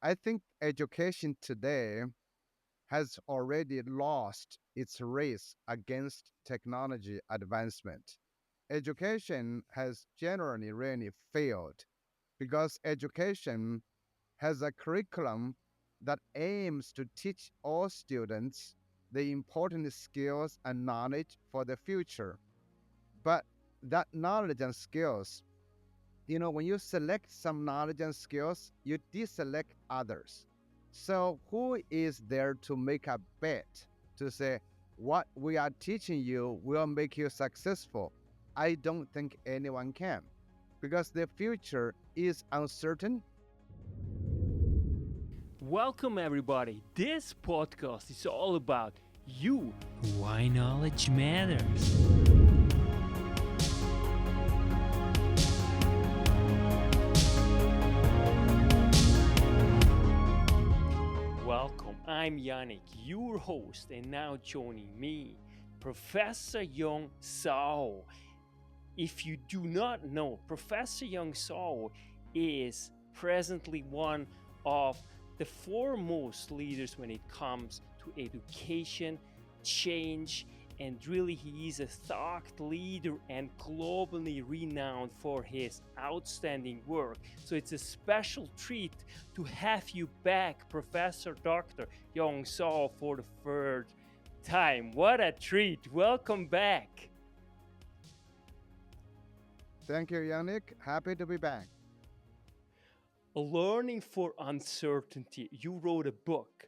I think education today has already lost its race against technology advancement. Education has generally really failed because education has a curriculum that aims to teach all students the important skills and knowledge for the future. But that knowledge and skills, when you select some knowledge and skills, you deselect others. So who is there to make a bet to say what we are teaching you will make you successful? I don't think anyone can because the future is uncertain. Welcome, everybody. This podcast is all about you. Why knowledge matters. Welcome, I'm Yannick, your host, and now joining me, Professor Yong Zhao. If you do not know, Professor Yong Zhao is presently one of the foremost leaders when it comes to education, change, and really he is a thought leader and globally renowned for his outstanding work. So it's a special treat to have you back, Professor Dr. Yong Zhao, for the third time. What a treat! Welcome back. Thank you, Yannick. Happy to be back. Learning for Uncertainty. You wrote a book.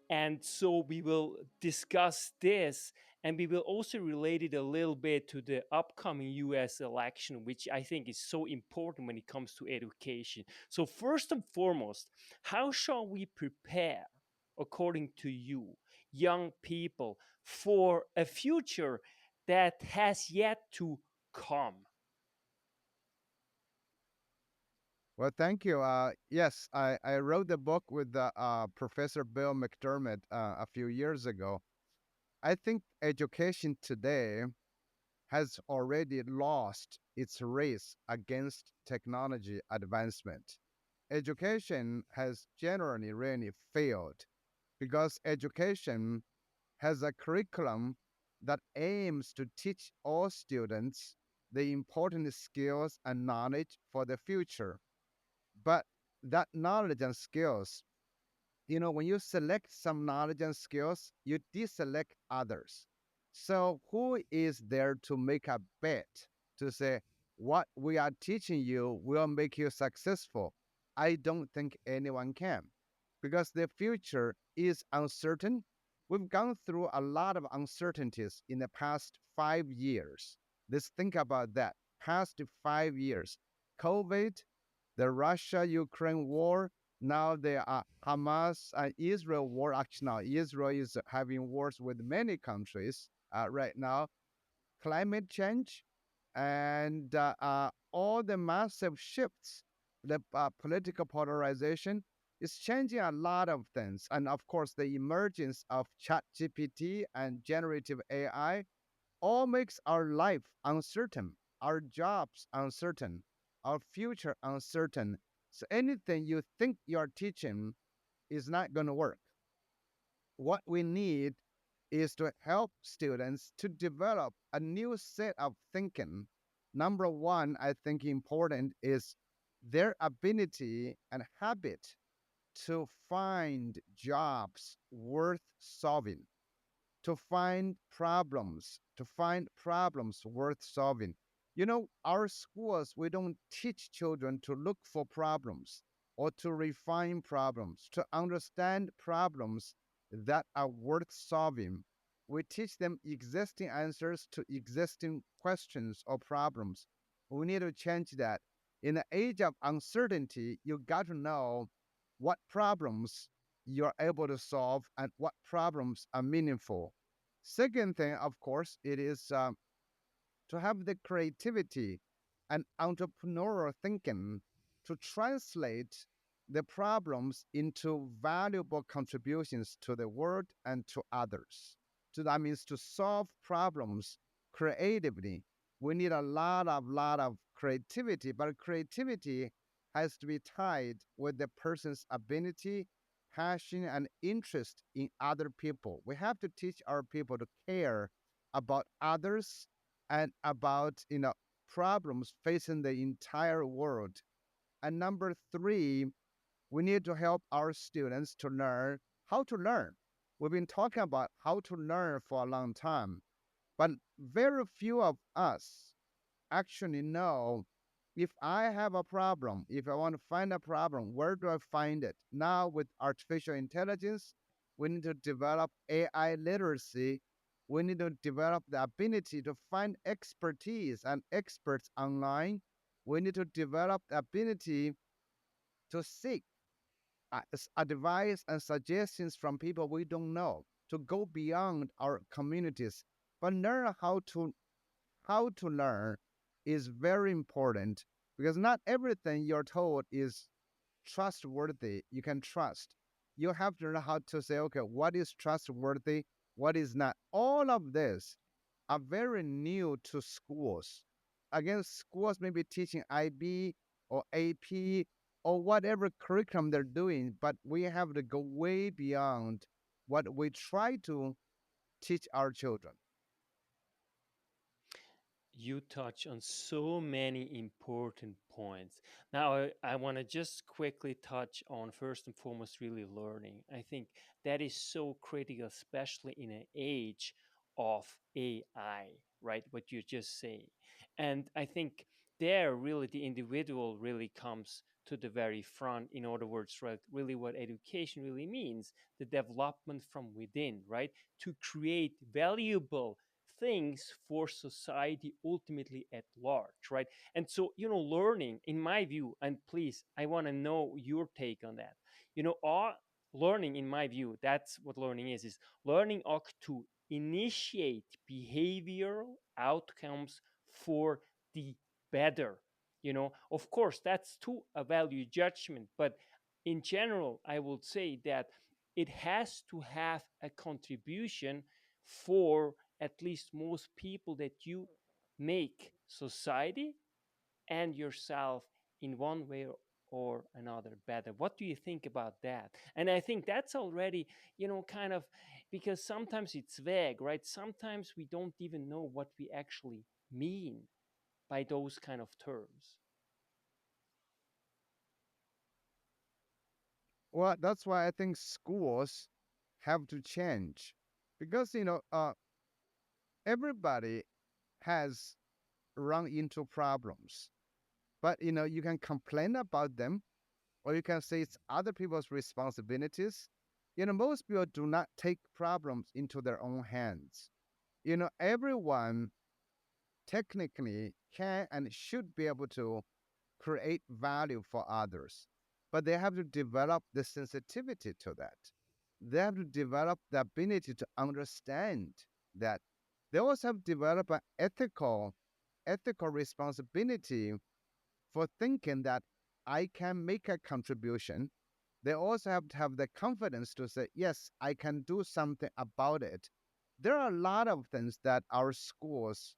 And so we will discuss this and we will also relate it a little bit to the upcoming US election, which I think is so important when it comes to education. So, first and foremost, how shall we prepare, according to you, young people, for a future that has yet to come? Well, thank you. Yes, I wrote the book with Professor Bill McDermott a few years ago. I think education today has already lost its race against technology advancement. Education has generally really failed because education has a curriculum that aims to teach all students the important skills and knowledge for the future. But that knowledge and skills, when you select some knowledge and skills, you deselect others. So who is there to make a bet to say what we are teaching you will make you successful? I don't think anyone can because the future is uncertain. We've gone through a lot of uncertainties in the past 5 years. Let's think about that. Past 5 years. COVID, the Russia-Ukraine war, now the Hamas and Israel war. Actually, now Israel is having wars with many countries right now. Climate change and all the massive shifts, the political polarization is changing a lot of things. And of course, the emergence of ChatGPT and generative AI all makes our life uncertain, our jobs uncertain, our future uncertain. So anything you think you're teaching is not going to work. What we need is to help students to develop a new set of thinking. Number one, I think important is their ability and habit to find jobs worth solving, to find problems worth solving. Our schools, we don't teach children to look for problems or to refine problems, to understand problems that are worth solving. We teach them existing answers to existing questions or problems. We need to change that. In the age of uncertainty, you got to know what problems you're able to solve and what problems are meaningful. Second thing, of course, it is to have the creativity and entrepreneurial thinking to translate the problems into valuable contributions to the world and to others. So that means to solve problems creatively. We need a lot of creativity, but creativity has to be tied with the person's ability, passion, and interest in other people. We have to teach our people to care about others and about problems facing the entire world. And number three, we need to help our students to learn how to learn. We've been talking about how to learn for a long time, but very few of us actually know if I have a problem, if I want to find a problem, where do I find it? Now, with artificial intelligence, we need to develop AI literacy. We need to develop the ability to find expertise and experts online. We need to develop the ability to seek advice and suggestions from people we don't know, to go beyond our communities, but learn how to learn is very important because not everything you're told is trustworthy. You can trust. You have to know how to say, okay, what is trustworthy, what is not. All of this are very new to schools. Again, schools may be teaching IB or AP or whatever curriculum they're doing, but we have to go way beyond what we try to teach our children. You touch on so many important points. Now, I want to just quickly touch on first and foremost, really learning. I think that is so critical, especially in an age of AI, right? What you just say. And I think there really the individual really comes to the very front. In other words, right, really what education really means, the development from within, right? To create valuable things for society ultimately at large, right? And so, learning, in my view, and please, I want to know your take on that. All learning, in my view, that's what learning is learning ought to initiate behavioral outcomes for the better. Of course, that's to a value judgment, but in general, I would say that it has to have a contribution for at least most people that you make society and yourself in one way or another better. What do you think about that? And I think that's already, kind of, because sometimes it's vague, right? Sometimes we don't even know what we actually mean by those kind of terms. Well, that's why I think schools have to change because everybody has run into problems, but you can complain about them, or you can say it's other people's responsibilities. Most people do not take problems into their own hands. Everyone technically can and should be able to create value for others, but they have to develop the sensitivity to that. They have to develop the ability to understand that. They also have to develop an ethical responsibility for thinking that I can make a contribution. They also have to have the confidence to say, yes, I can do something about it. There are a lot of things that our schools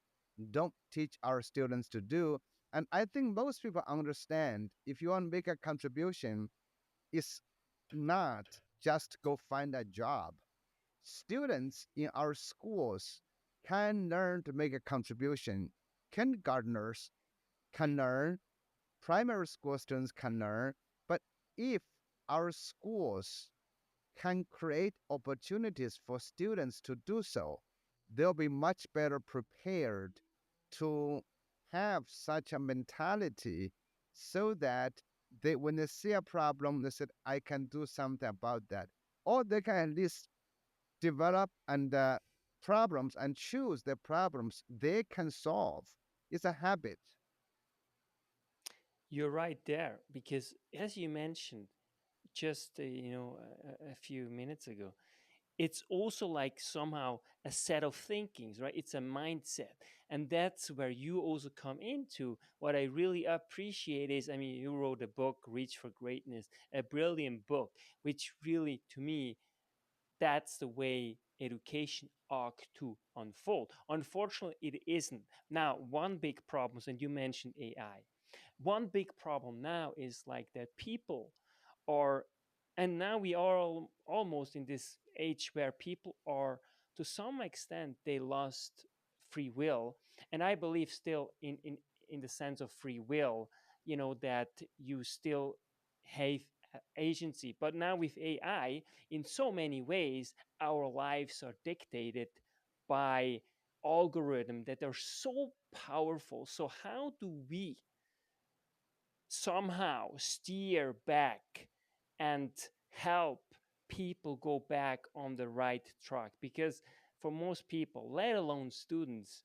don't teach our students to do. And I think most people understand if you want to make a contribution, it's not just go find a job. Students in our schools can learn to make a contribution. Kindergartners can learn, primary school students can learn, but if our schools can create opportunities for students to do so, they'll be much better prepared to have such a mentality so that when they see a problem, they said, I can do something about that. Or they can at least develop and problems and choose the problems they can solve. It's a habit. You're right there, because as you mentioned just a few minutes ago, it's also like somehow a set of thinkings, right? It's a mindset. And that's where you also come into. What I really appreciate is, I mean, you wrote a book, Reach for Greatness, a brilliant book, which really, to me, that's the way education ought to unfold. Unfortunately, it isn't. Now, one big problem, and you mentioned AI. One big problem now is like that people are, and now we are almost in this age where people are, to some extent, they lost free will. And I believe still in the sense of free will, that you still have agency. But now with AI, in so many ways, our lives are dictated by algorithms that are so powerful. So how do we somehow steer back and help people go back on the right track? Because for most people, let alone students,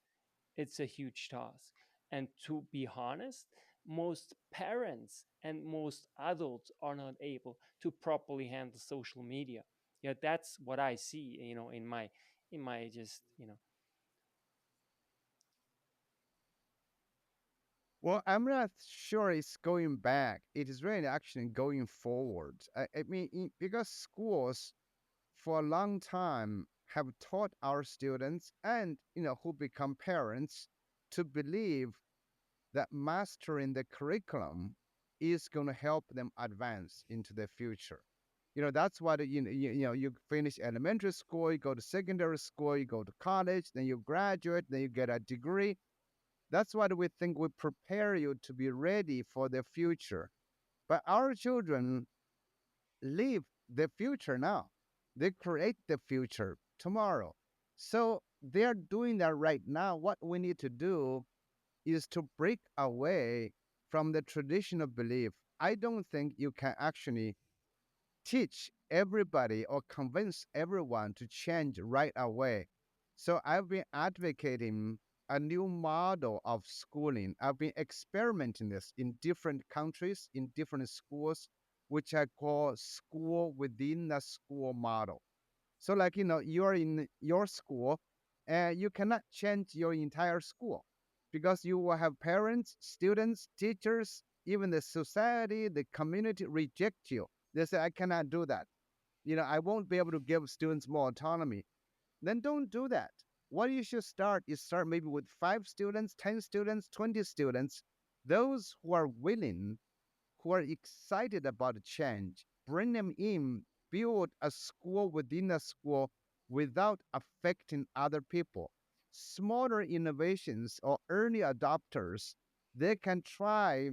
it's a huge task. And to be honest, most parents and most adults are not able to properly handle social media. Yeah, that's what I see, in my just. Well, I'm not sure it's going back. It is really actually going forward. I mean, because schools for a long time have taught our students and who become parents to believe that mastering the curriculum is going to help them advance into the future. That's what you finish elementary school, you go to secondary school, you go to college, then you graduate, then you get a degree. That's what we think will prepare you to be ready for the future. But our children live the future now. They create the future tomorrow. So they're doing that right now. What we need to do is to break away from the traditional belief. I don't think you can actually teach everybody or convince everyone to change right away. So I've been advocating a new model of schooling. I've been experimenting this in different countries, in different schools, which I call school within the school model. So, like, you're in your school and you cannot change your entire school because you will have parents, students, teachers, even the society, the community reject you. They say, I cannot do that. I won't be able to give students more autonomy. Then don't do that. What you should start is start maybe with 5 students, 10 students, 20 students, those who are willing, who are excited about change, bring them in, build a school within a school without affecting other people. Smaller innovations or early adopters, they can try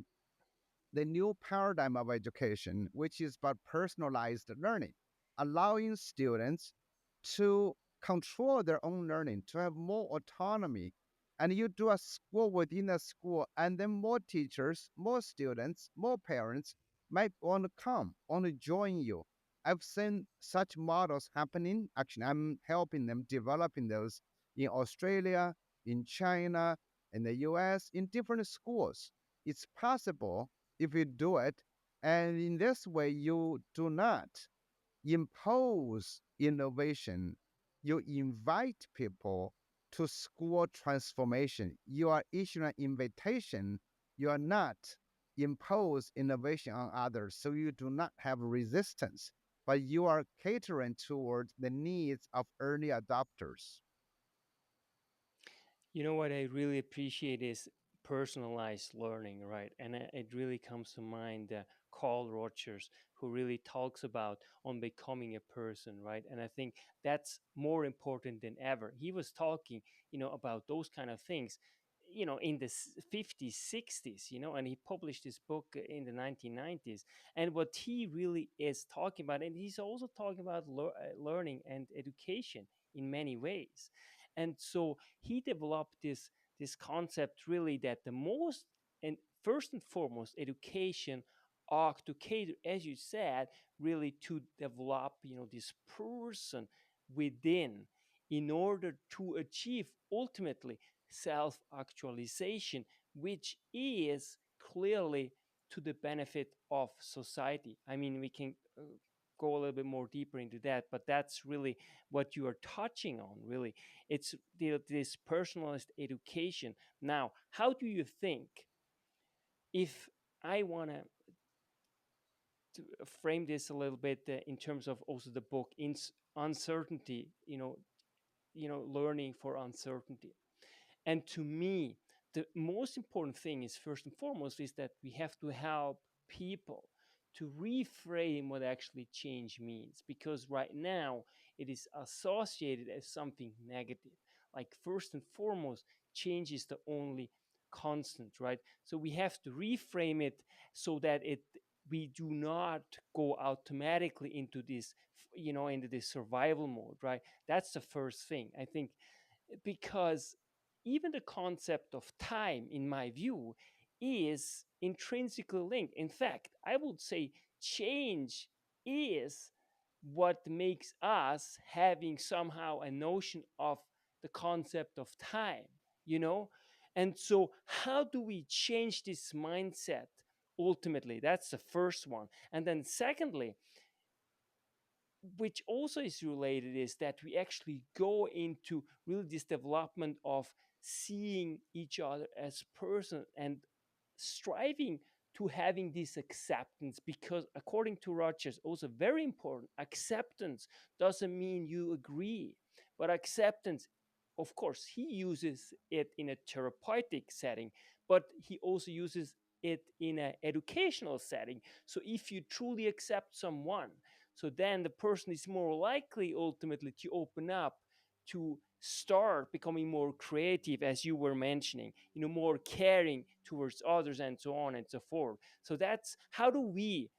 the new paradigm of education, which is about personalized learning, allowing students to control their own learning, to have more autonomy. And you do a school within a school, and then more teachers, more students, more parents might want to come, want to join you. I've seen such models happening. Actually, I'm helping them developing those in Australia, in China, in the US, in different schools. It's possible if you do it. And in this way, you do not impose innovation. You invite people to school transformation. You are issuing an invitation. You are not impose innovation on others. So you do not have resistance, but you are catering towards the needs of early adopters. You know what I really appreciate is personalized learning, right? And it really comes to mind Carl Rogers, who really talks about on becoming a person, right? And I think that's more important than ever. He was talking, about those kind of things, in the 50s, 60s, and he published this book in the 1990s. And what he really is talking about, and he's also talking about learning and education in many ways. And so he developed this concept really that the most and first and foremost education ought to cater, as you said, really to develop this person within, in order to achieve ultimately self actualization, which is clearly to the benefit of society. I mean, we can go a little bit more deeper into that, but that's really what you are touching on, really. It's this personalized education. Now, how do you think, if I want to frame this a little bit in terms of also the book, in uncertainty, learning for uncertainty? And to me, the most important thing is, first and foremost, is that we have to help people to reframe what actually change means, because right now it is associated as something negative. Like, first and foremost, change is the only constant, right? So we have to reframe it so that it we do not go automatically into this, into this survival mode, right? That's the first thing, I think, because even the concept of time, in my view, is intrinsically linked. In fact, I would say change is what makes us having somehow a notion of the concept of time, you know? And so, how do we change this mindset ultimately? That's the first one. And then, secondly, which also is related, is that we actually go into really this development of seeing each other as person and striving to having this acceptance, because according to Rogers, also very important, acceptance doesn't mean you agree, but acceptance, of course, he uses it in a therapeutic setting, but he also uses it in an educational setting. So if you truly accept someone, so then the person is more likely ultimately to open up, to start becoming more creative, as you were mentioning, more caring towards others, and so on and so forth. So that's how do we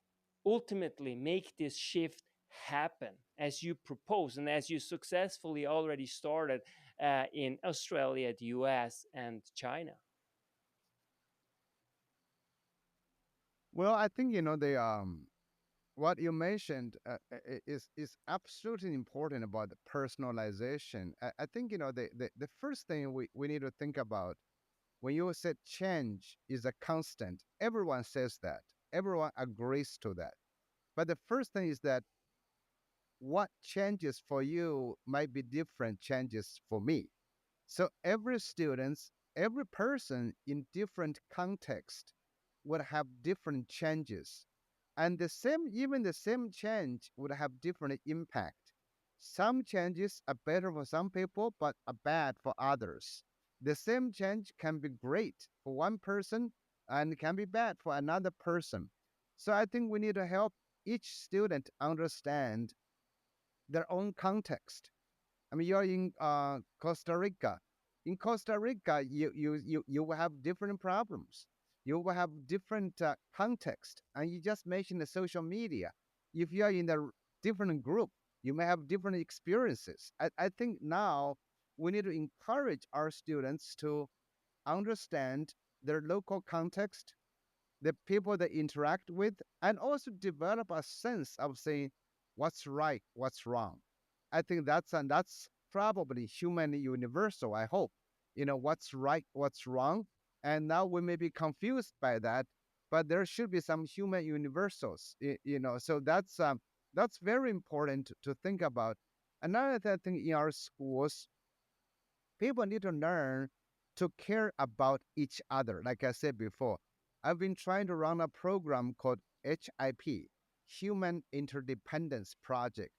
ultimately make this shift happen, as you propose and as you successfully already started in Australia, the US, and China. Well, I think the what you mentioned is absolutely important about the personalization. I think the first thing we need to think about when you said change is a constant. Everyone says that. Everyone agrees to that. But the first thing is that what changes for you might be different changes for me. So every student, every person in different context would have different changes. And even the same change would have different impact. Some changes are better for some people, but are bad for others. The same change can be great for one person and can be bad for another person. So I think we need to help each student understand their own context. I mean, you're in Costa Rica. In Costa Rica, you will have different problems. You will have different context. And you just mentioned the social media. If you are in a different group, you may have different experiences. I think now we need to encourage our students to understand their local context, the people they interact with, and also develop a sense of saying what's right, what's wrong. I think that's probably human universal. I hope what's right, what's wrong, and now we may be confused by that, but there should be some human universals. So that's very important to think about. Another thing in our schools, people need to learn to care about each other. Like I said before, I've been trying to run a program called HIP, Human Interdependence Project.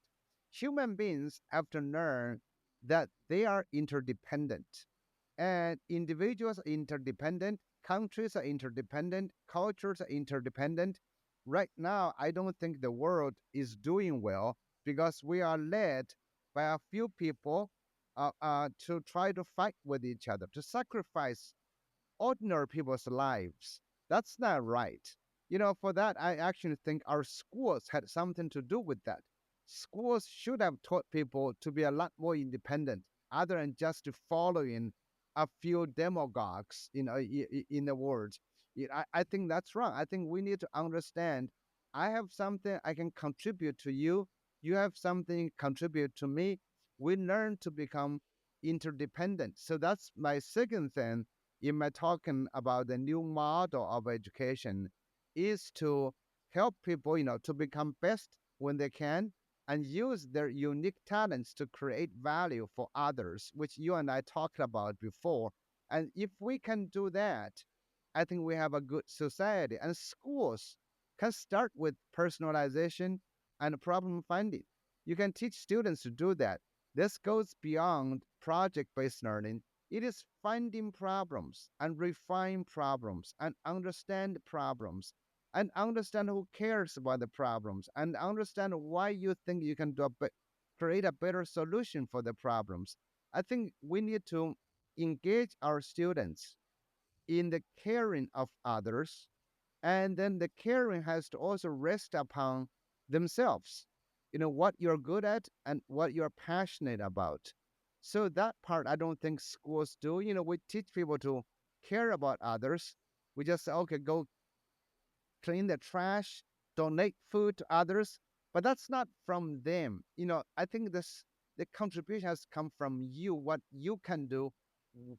Human beings have to learn that they are interdependent, and individuals are interdependent, countries are interdependent, cultures are interdependent. Right now, I don't think the world is doing well because we are led by a few people to try to fight with each other, to sacrifice ordinary people's lives. That's not right. For that, I actually think our schools had something to do with that. Schools should have taught people to be a lot more independent, other than just following a few demagogues, in the world. I think that's wrong. I think we need to understand. I have something I can contribute to you. You have something contribute to me. We learn to become interdependent. So that's my second thing in my talking about the new model of education is to help people, to become best when they can and use their unique talents to create value for others, which you and I talked about before. And if we can do that, I think we have a good society. And schools can start with personalization and problem finding. You can teach students to do that. This goes beyond project based learning. It is finding problems and refine problems and understand problems and understand who cares about the problems and understand why you think you can create a better solution for the problems. I think we need to engage our students in the caring of others, and then the caring has to also rest upon themselves. What you're good at and what you're passionate about. So that part I don't think schools do. We teach people to care about others. We just say, okay, go clean the trash, donate food to others, but that's not from them. I think the contribution has come from you, what you can do,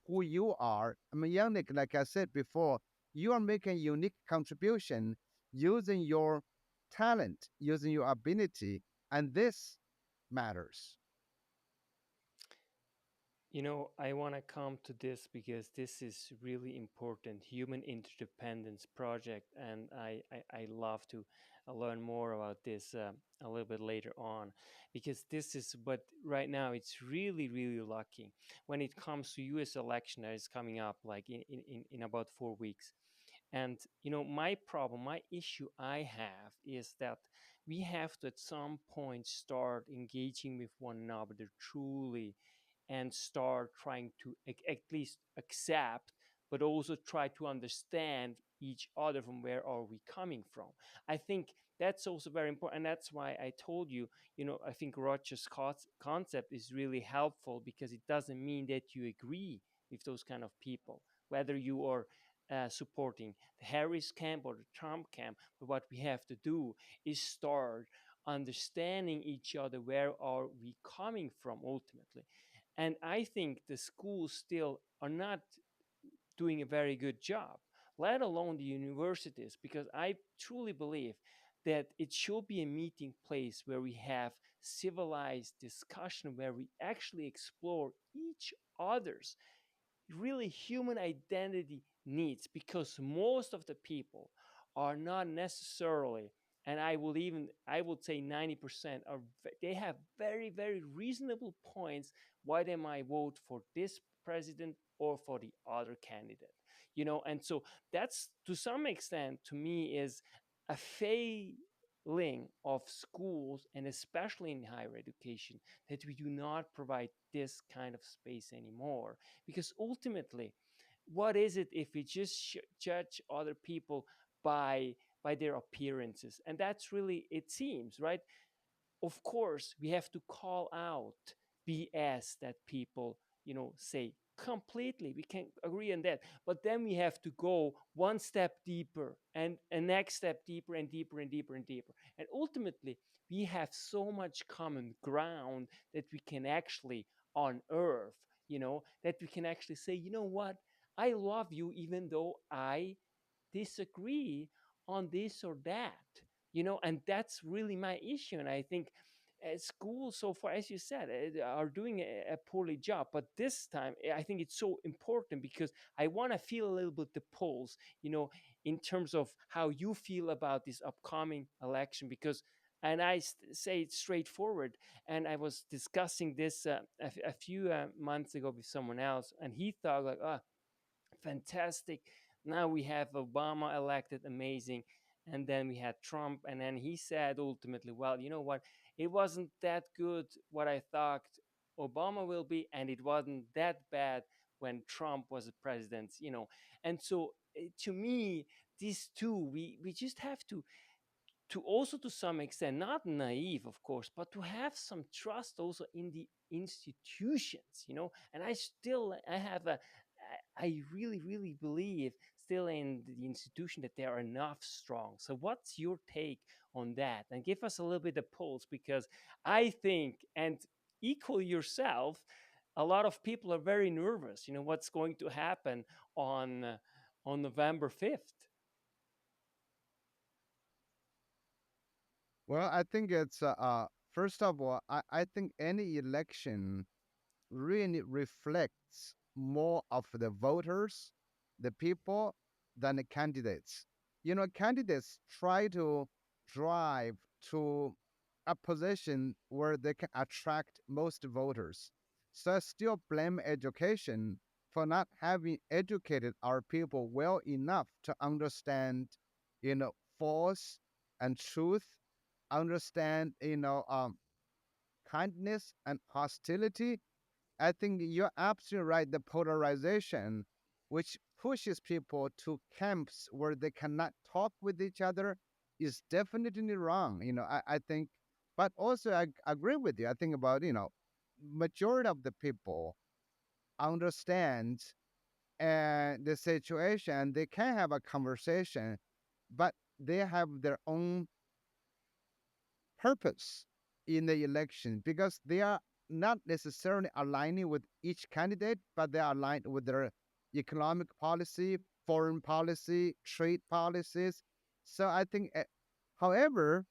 who you are. I mean, Yannick, like I said before, you are making a unique contribution using your talent, using your ability, and this matters. I want to come to this because this is really important human interdependence project, and I love to learn more about this a little bit later on, because this is, but right now it's really really lucky when it comes to US election that is coming up like in about 4 weeks. And my problem, my issue I have is that we have to at some point start engaging with one another truly, and start trying to at least accept, but also try to understand each other from where are we coming from. I think that's also very important, and that's why I told you, I think Roger's concept is really helpful, because it doesn't mean that you agree with those kind of people, whether you are supporting the Harris camp or the Trump camp. But what we have to do is start understanding each other, where are we coming from ultimately. And I think the schools still are not doing a very good job, let alone the universities, because I truly believe that it should be a meeting place where we have civilized discussion, where we actually explore each other's really human identity needs, because most of the people are not necessarily, and I would say 90% are, they have very very reasonable points why they might vote for this president or for the other candidate. And so that's, to some extent, to me, is a failing of schools, and especially in higher education, that we do not provide this kind of space anymore. Because ultimately, what is it if we just judge other people by their appearances? And that's really, it seems, right? Of course we have to call out BS that people say completely. We can agree on that, but then we have to go one step deeper, and a next step deeper and deeper and deeper and deeper, and ultimately we have so much common ground that we can actually unearth, that we can actually say, what, I love you even though I disagree on this or that. And that's really my issue. And I think schools so far, as you said, are doing a poorly job. But this time I think it's so important, because I want to feel a little bit the pulse, in terms of how you feel about this upcoming election. Because, and say it straightforward, and I was discussing this a few months ago with someone else, and he thought like, fantastic. Now we have Obama elected, amazing. And then we had Trump, and then he said ultimately, well, you know what? It wasn't that good what I thought Obama will be, and it wasn't that bad when Trump was the president. And so to me, these two, we just have to also, to some extent, not naive of course, but to have some trust also in the institutions. And I have a I really really believe still in the institution, that they are enough strong. So what's your take on that, and give us a little bit of pulse, because I think, and equal yourself, a lot of people are very nervous, what's going to happen on November 5th. Well, I think it's first of all, I think any election really reflects more of the voters, the people, than the candidates. Candidates try to drive to a position where they can attract most voters. So I still blame education for not having educated our people well enough to understand, false and truth, understand, kindness and hostility. I think you're absolutely right. The polarization, which pushes people to camps where they cannot talk with each other, is definitely wrong. I think, but also I agree with you. I think about, majority of the people understand the situation. They can have a conversation, but they have their own purpose in the election because they are not necessarily aligning with each candidate, but they are aligned with their economic policy, foreign policy, trade policies. So I think, however,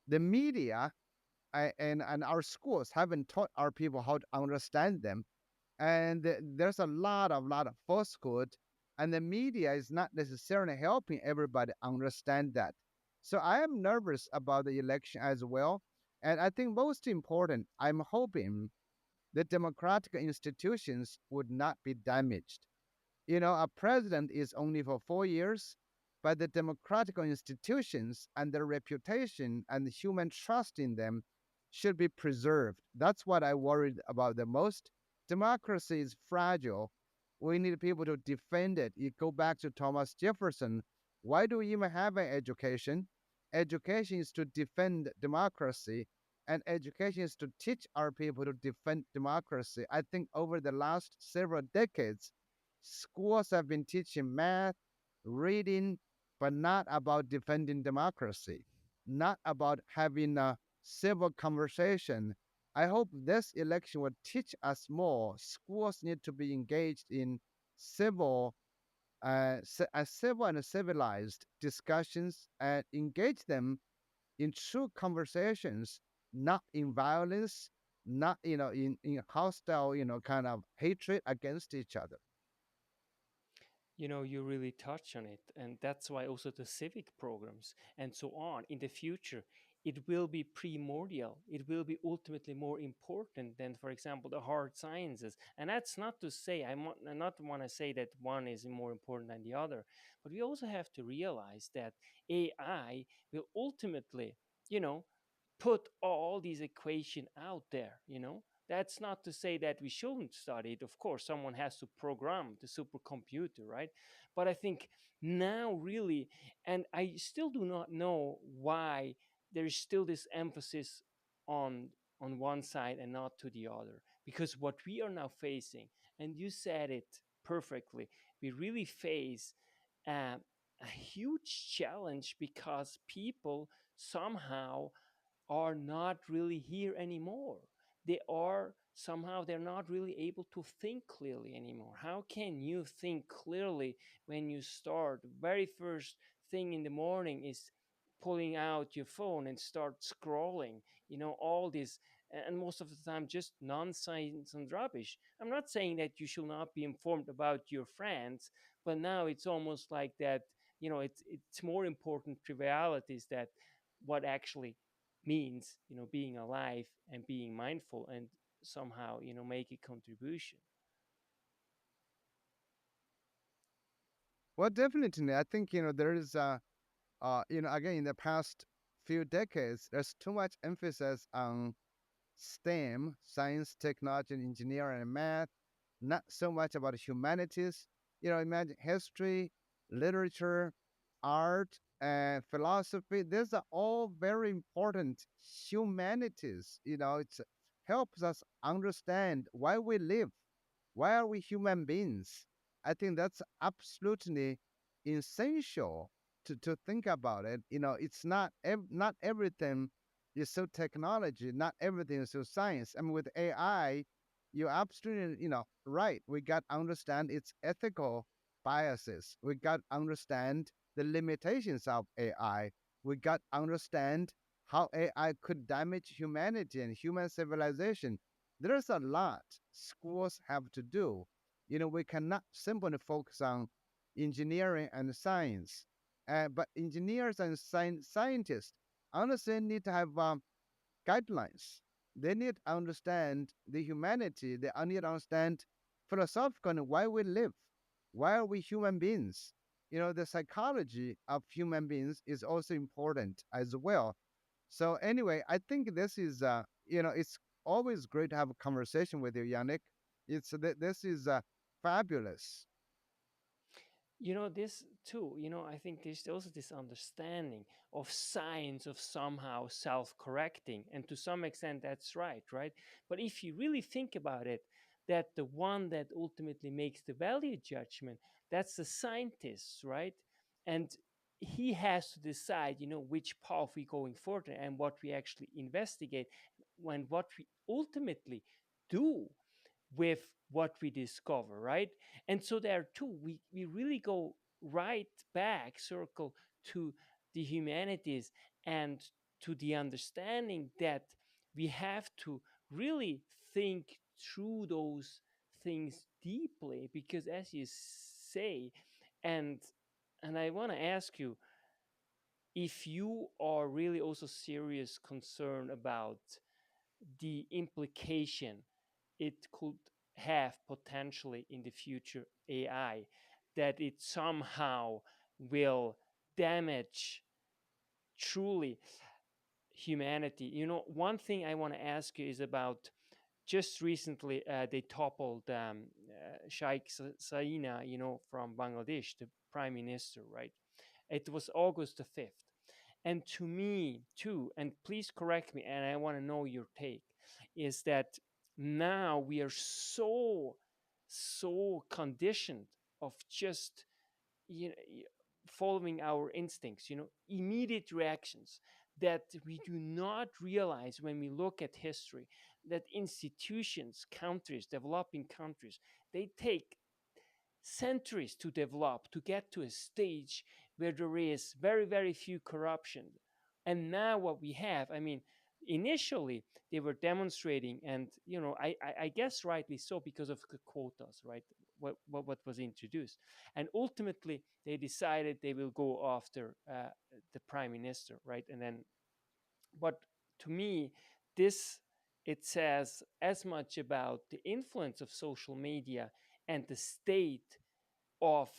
the media and our schools haven't taught our people how to understand them, and there's a lot of falsehood, and the media is not necessarily helping everybody understand that. So I am nervous about the election as well, and I think most important, I'm hoping the democratic institutions would not be damaged. A president is only for 4 years, but the democratic institutions and their reputation and human trust in them should be preserved. That's what I worried about the most. Democracy is fragile. We need people to defend it. You go back to Thomas Jefferson. Why do we even have an education? Education is to defend democracy, and education is to teach our people to defend democracy. I think over the last several decades, schools have been teaching math, reading, but not about defending democracy, not about having a civil conversation. I hope this election will teach us more. Schools need to be engaged in civil, civil and civilized discussions and engage them in true conversations, not in violence, not in hostile, kind of hatred against each other. You really touch on it, and that's why also the civic programs and so on in the future, it will be primordial, it will be ultimately more important than, for example, the hard sciences. And that's not to say, I not want to say that one is more important than the other, but we also have to realize that AI will ultimately, you know put all these equation out there. That's not to say that we shouldn't study it. Of course, someone has to program the supercomputer, right? But I think now really, and I still do not know why there is still this emphasis on one side and not to the other, because what we are now facing, and you said it perfectly, we really face uh, a huge challenge because people somehow are not really here anymore. They're not really able to think clearly anymore. How can you think clearly when you start? Very first thing in the morning is pulling out your phone and start scrolling, all this, and most of the time just nonsense and rubbish. I'm not saying that you should not be informed about your friends, but now it's almost like that, it's more important trivialities that what actually means, being alive and being mindful and somehow, make a contribution. Well, definitely, I think there is again in the past few decades, there's too much emphasis on STEM, science, technology, and engineering, and math, not so much about humanities. Imagine history, literature, art, and philosophy. These are all very important humanities. It helps us understand why we live. Why are we human beings? I think that's absolutely essential to think about it. It's not everything is so technology, not everything is so science. I mean, with AI, you're absolutely, right. We got to understand its ethical biases. We got to understand the limitations of AI. We got to understand how AI could damage humanity and human civilization. There's a lot schools have to do. We cannot simply focus on engineering and science, but engineers and scientists honestly need to have guidelines. They need to understand the humanity. They need to understand philosophically why we live, why are we human beings. The psychology of human beings is also important as well. So anyway, I think this is it's always great to have a conversation with you, Yannick. This is fabulous. This too, I think there's also this understanding of science of somehow self-correcting, and to some extent that's right. But if you really think about it, that the one that ultimately makes the value judgment, that's the scientist, right? And he has to decide, which path we going further and what we actually investigate, when what we ultimately do with what we discover, right? And so there too, we really go right back, circle to the humanities and to the understanding that we have to really think through those things deeply, because as you say, and I want to ask you if you are really also serious concerned about the implication it could have potentially in the future AI, that it somehow will damage truly humanity. One thing I want to ask you is about just recently they toppled Sheikh Saina, from Bangladesh, the prime minister, right? It was August the 5th. And to me, too, and please correct me, and I want to know your take, is that now we are so conditioned of just you know, following our instincts, immediate reactions, that we do not realize when we look at history that institutions, countries, developing countries, they take centuries to develop to get to a stage where there is very, very few corruption. And now what we have, I mean, initially they were demonstrating, and I guess rightly so, because of the quotas, right? What was introduced, and ultimately they decided they will go after the prime minister, right? And then, but to me, this, it says as much about the influence of social media and the state of,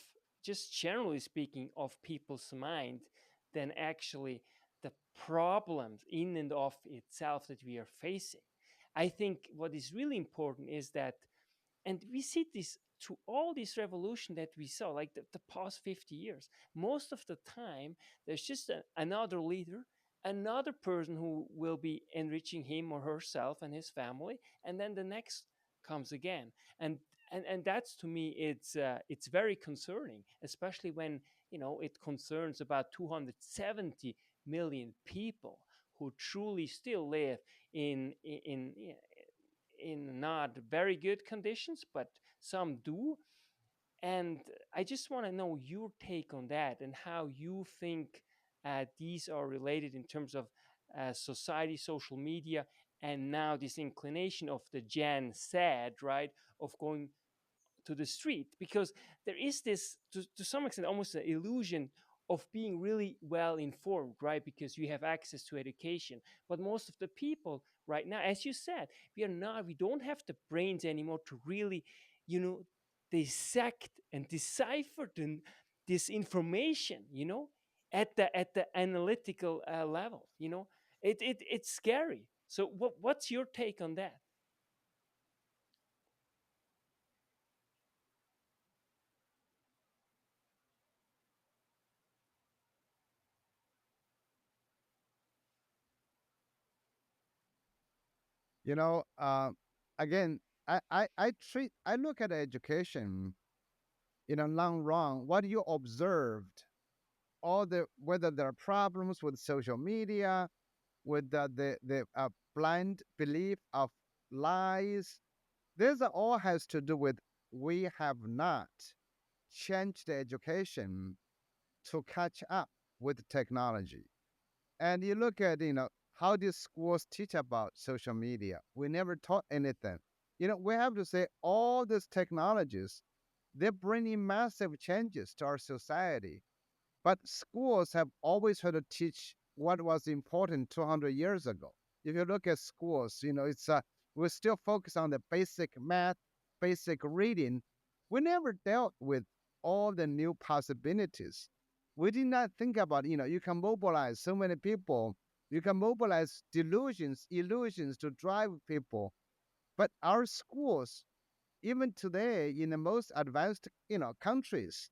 just generally speaking, of people's mind, than actually the problems in and of itself that we are facing. I think what is really important is that, and we see this through all this revolution that we saw, like the past 50 years, most of the time there's just another leader, another person who will be enriching him or herself and his family, and then the next comes again. And that's, to me, it's very concerning, especially when it concerns about 270 million people who truly still live in not very good conditions, but some do. And I just want to know your take on that, and how you think these are related in terms of society, social media, and now this inclination of the Gen Z, right, of going to the street, because there is this, to some extent, almost an illusion of being really well informed, right? Because you have access to education. But most of the people right now, as you said, we don't have the brains anymore to really, you know, dissect and decipher this information, at the analytical level. It's scary. So what's your take on that? You know, again, I look at education in a long run. What you observed, all the whether there are problems with social media, with the blind belief of lies. This all has to do with we have not changed the education to catch up with technology. And you look at, how these schools teach about social media. We never taught anything. We have to say all these technologies, they're bringing massive changes to our society. But schools have always had to teach what was important 200 years ago. If you look at schools, it's we still focus on the basic math, basic reading, we never dealt with all the new possibilities. We did not think about, you can mobilize so many people, you can mobilize delusions, illusions to drive people. But our schools, even today in the most advanced, countries,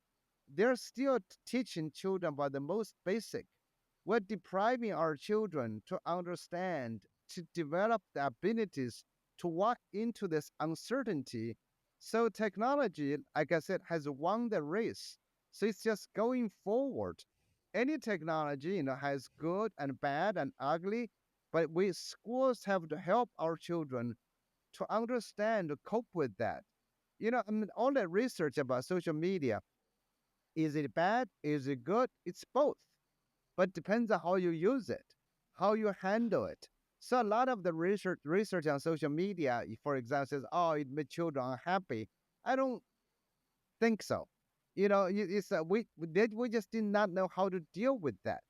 they're still teaching children about the most basic. We're depriving our children to understand, to develop the abilities to walk into this uncertainty. So technology, like I said, has won the race. So it's just going forward. Any technology, has good and bad and ugly, but we schools have to help our children to understand, to cope with that. I mean, all the research about social media, is it bad? Is it good? It's both, but depends on how you use it, how you handle it. So a lot of the research on social media, for example, says, "Oh, it made children unhappy." I don't think so. It's we just did not know how to deal with that.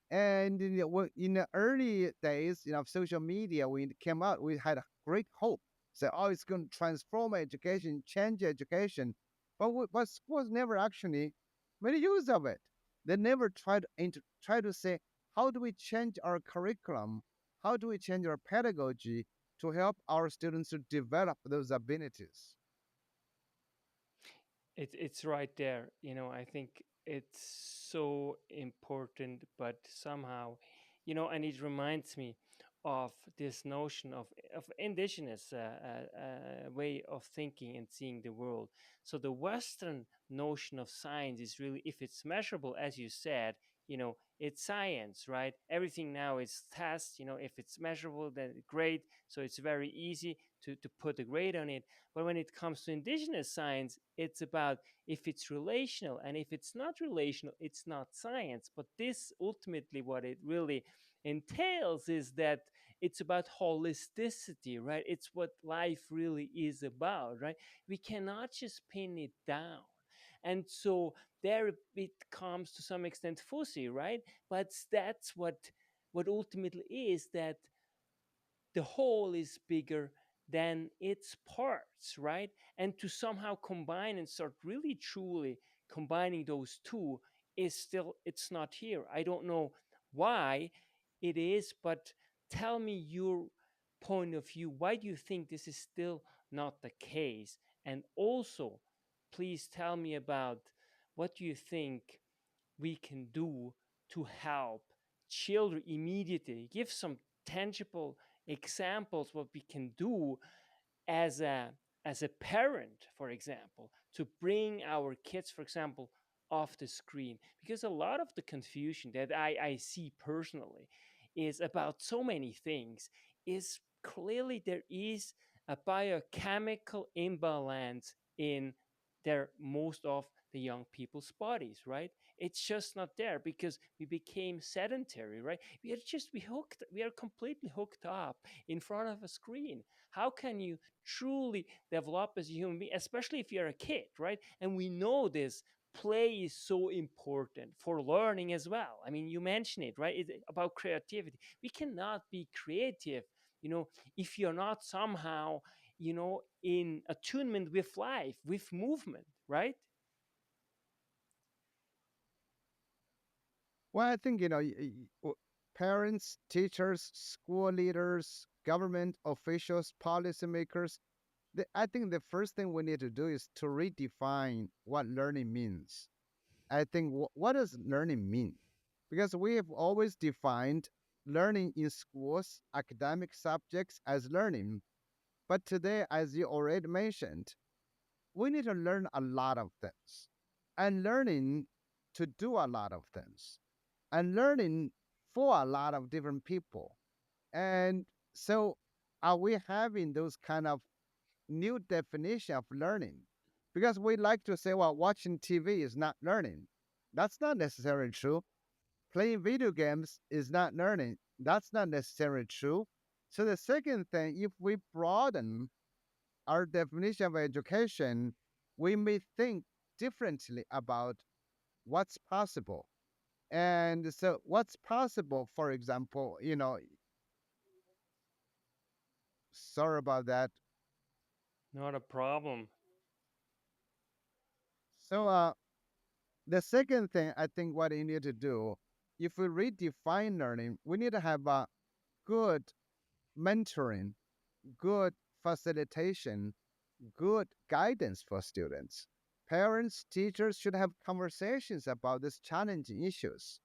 And in the early days, of social media, when it came out, we had a great hope. So, oh, it's going to transform education, change education, but schools never actually made use of it. They never try to say, how do we change our curriculum? How do we change our pedagogy to help our students to develop those abilities? It's right there. I think it's so important, but somehow, and it reminds me of this notion of indigenous way of thinking and seeing the world. So the Western notion of science is really, if it's measurable, as you said, it's science, right? Everything now is tests. If it's measurable, then great. So it's very easy to put a grade on it. But when it comes to indigenous science, it's about if it's relational, and if it's not relational, it's not science. But this ultimately, what it really entails is that it's about holisticity, right? It's what life really is about, right? We cannot just pin it down. And so there it comes to some extent fuzzy, right? But that's what ultimately is that the whole is bigger than its parts, right? And to somehow combine and start really truly combining those two is still, it's not here. I don't know why it is, but tell me your point of view. Why do you think this is still not the case? And also, please tell me about what do you think we can do to help children immediately. Give some tangible examples what we can do as a parent, for example, to bring our kids, for example, off the screen. Because a lot of the confusion that I see personally is about so many things, is clearly there is a biochemical imbalance in their most of the young people's bodies, right? It's just not there because we became sedentary, right? We are completely hooked up in front of a screen. How can you truly develop as a human being, especially if you're a kid, right? And we know this play is so important for learning as well. I mean, you mentioned it, right? It's about creativity. We cannot be creative, you know, if you're not somehow, in attunement with life, with movement, right? Well, I think, parents, teachers, school leaders, government officials, policymakers, I think the first thing we need to do is to redefine what learning means. I think, what does learning mean? Because we have always defined learning in schools, academic subjects as learning. But today, as you already mentioned, we need to learn a lot of things and learning to do a lot of things and learning for a lot of different people. And so, are we having those kind of new definition of learning? Because we like to say, well, watching TV is not learning. That's not necessarily true. Playing video games is not learning. That's not necessarily true. So the second thing, if we broaden our definition of education, we may think differently about what's possible. And so, what's possible, for example, sorry about that. Not a problem. So the second thing I think what you need to do, if we redefine learning, we need to have a good mentoring, good facilitation, good guidance for students. Parents, teachers should have conversations about these challenging issues,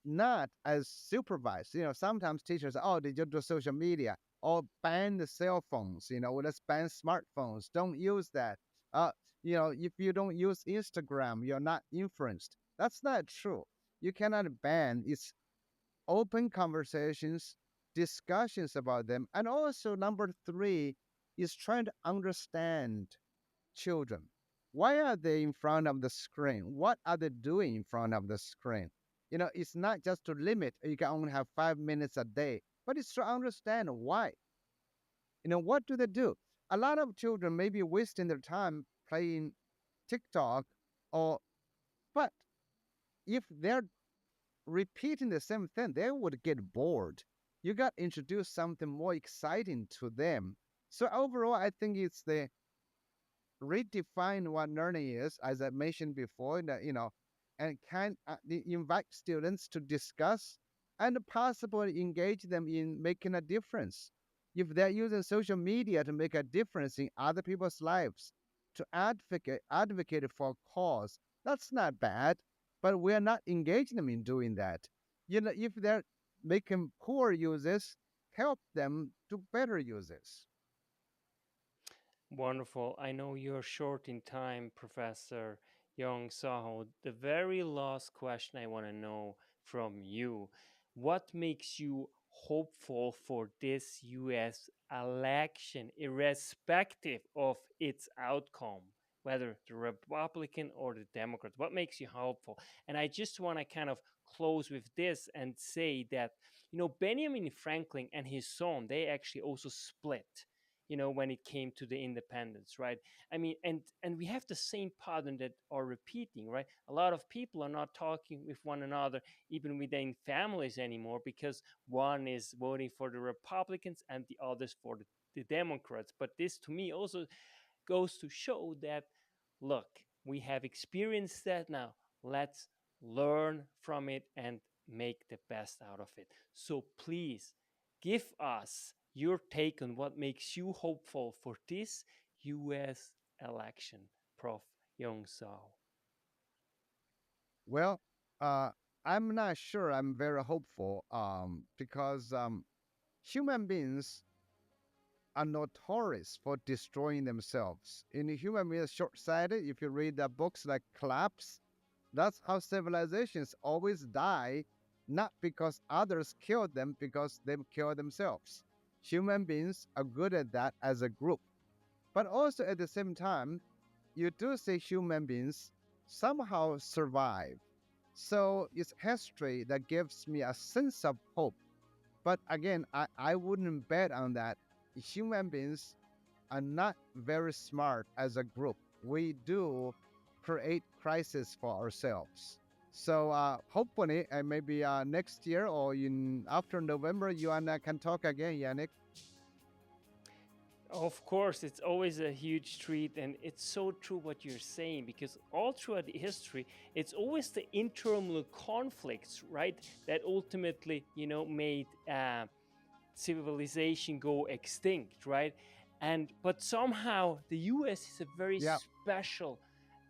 not as supervised. Sometimes teachers, oh, did you do social media? Or ban the cell phones, let's ban smartphones. Don't use that. Uh, if you don't use Instagram, you're not influenced. That's not true. You cannot ban. It's open conversations, discussions about them. And also, number three is trying to understand children. Why are they in front of the screen? What are they doing in front of the screen? It's not just to limit, you can only have 5 minutes a day, but it's to understand why. What do they do? A lot of children may be wasting their time playing TikTok, or but if they're repeating the same thing, they would get bored. You got to introduce something more exciting to them. So overall, I think it's the redefine what learning is, as I mentioned before, and can invite students to discuss and possibly engage them in making a difference. If they're using social media to make a difference in other people's lives, to advocate for a cause, that's not bad. But we are not engaging them in doing that. If they're making poor uses, help them to better uses. Wonderful. I know you're short in time, Professor Yong Zhao. The very last question I want to know from you: what makes you hopeful for this US election, irrespective of its outcome, whether the Republican or the Democrat? What makes you hopeful? And I just want to kind of close with this and say that, Benjamin Franklin and his son, they actually also split, when it came to the independence, right? I mean, and we have the same pattern that are repeating, right? A lot of people are not talking with one another, even within families anymore, because one is voting for the Republicans and the others for the Democrats. But this to me also goes to show that, look, we have experienced that now. Let's learn from it and make the best out of it. So please give us your take on what makes you hopeful for this US election, Prof. Yong Zhao. Well, uh, I'm not sure I'm very hopeful, because human beings are notorious for destroying themselves. In human beings, short-sighted. If you read the books like Collapse, that's how civilizations always die, not because others killed them, because they killed themselves. Human beings are good at that as a group. But also at the same time, you do see human beings somehow survive. So it's history that gives me a sense of hope. But again, I wouldn't bet on that. Human beings are not very smart as a group. We do create crisis for ourselves. So hopefully, maybe next year or in after November, you and I can talk again, Yannick. Of course, it's always a huge treat, and it's so true what you're saying, because all throughout the history, it's always the internal conflicts, right, that ultimately, made civilization go extinct, right? And but somehow the US is a very Yeah. special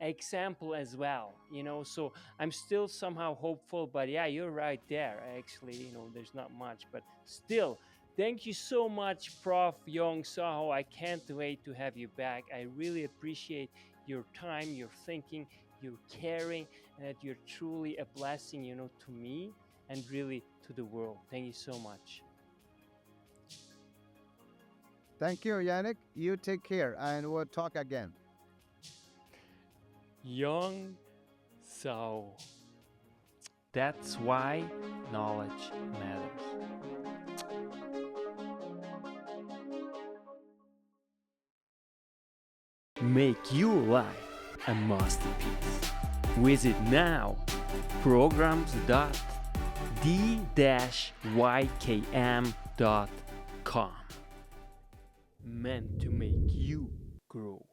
example as well, so I'm still somehow hopeful. But yeah, you're right there. Actually, there's not much, but still, thank you so much, Prof. Yong Zhao. I can't wait to have you back. I really appreciate your time, your thinking, your caring, and that you're truly a blessing, to me and really to the world. Thank you so much. Thank you, Yannick. You take care, and we'll talk again. Young So that's why knowledge matters. Make your life a masterpiece. Visit now programs.d-ykm.com. Meant to make you grow.